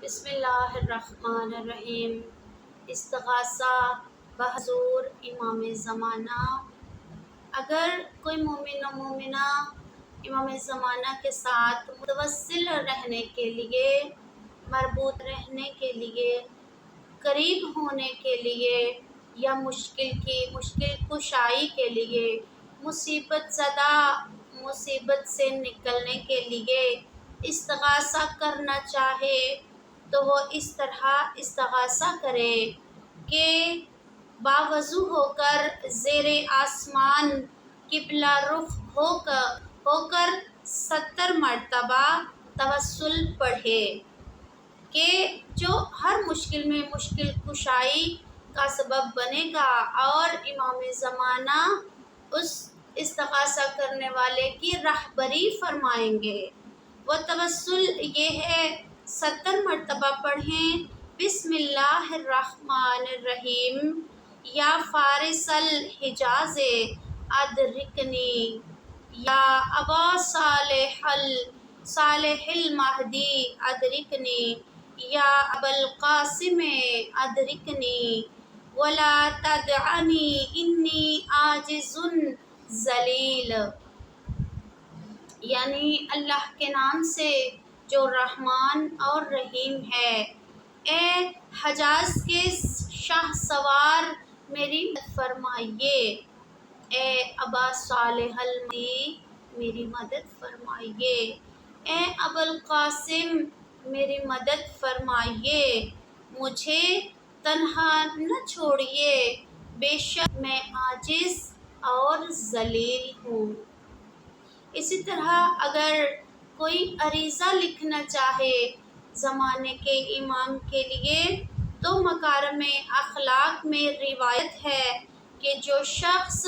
بسم اللہ الرحمن الرحیم۔ استغاثہ بحضور امام زمانہ۔ اگر کوئی مومن و مومنہ امام زمانہ کے ساتھ متوسل رہنے کے لیے، مربوط رہنے کے لیے، قریب ہونے کے لیے، یا مشکل کشائی کے لیے، مصیبت زدہ مصیبت سے نکلنے کے لیے استغاثہ کرنا چاہے تو وہ اس طرح استغاثہ کرے کہ باوضو ہو کر زیر آسمان قبلہ رخ ہو کر 70 مرتبہ توسل پڑھے کہ جو ہر مشکل میں مشکل کشائی کا سبب بنے گا، اور امام زمانہ اس استغاثہ کرنے والے کی رہبری فرمائیں گے۔ وہ توسل یہ ہے، 70 مرتبہ پڑھیں بسم اللہ الرحمن الرحیم، یا فارس الحجاز ادرکنی، یا ابا صالح المہدی ادرکنی، یا ابا القاسم ادرکنی، ولا تدعنی انی عاجز ذلیل۔ یعنی اللہ کے نام سے جو رحمان اور رحیم ہے، اے حجاز کے شاہ سوار میری مدد فرمائیے، اے ابا صالح المہدی میری مدد فرمائیے، اے ابا القاسم میری مدد فرمائیے، مجھے تنہا نہ چھوڑیے، بے شک میں عاجز اور ذلیل ہوں۔ اسی طرح اگر کوئی عریضہ لکھنا چاہے زمانے کے امام کے لیے، تو مکارم اخلاق میں روایت ہے کہ جو شخص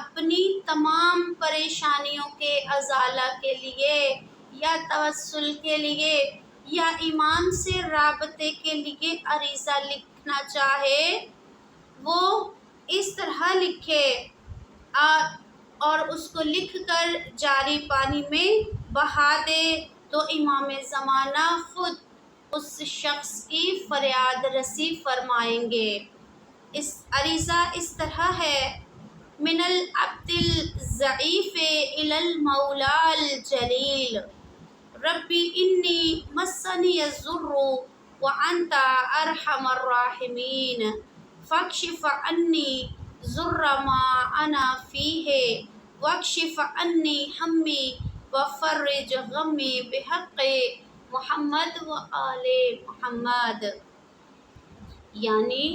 اپنی تمام پریشانیوں کے ازالہ کے لیے، یا توسل کے لیے، یا امام سے رابطے کے لیے عریضہ لکھنا چاہے، وہ اس طرح لکھے اور اس کو لکھ کر جاری پانی میں بہا دے، تو امام زمانہ خود اس شخص کی فریاد رسی فرمائیں گے۔ عریضہ اس طرح ہے: من العبد الضعیف الی المولی الجلیل، ربی انی مسنی الضر وانت ارحم الراحمین، فاکشف عنی ضر ما انا فیہ، واکشف عنی ہمی وفرج غمی بحق محمد و آل محمد۔ یعنی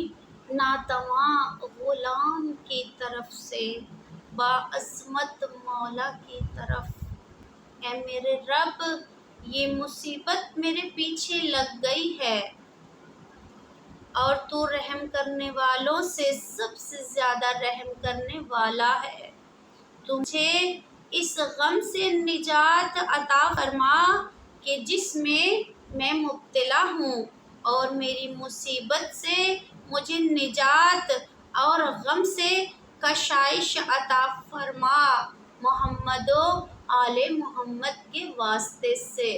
ناتواں غلام کی طرف سے باعظمت مولا کی طرف: اے میرے رب، یہ مصیبت میرے پیچھے لگ گئی ہے، اور تو رحم کرنے والوں سے سب سے زیادہ رحم کرنے والا ہے، تو مجھے اس غم سے نجات عطا فرما کہ جس میں مبتلا ہوں، اور میری مصیبت سے مجھے نجات اور غم سے کشائش عطا فرما، محمد و آل محمد کے واسطے سے۔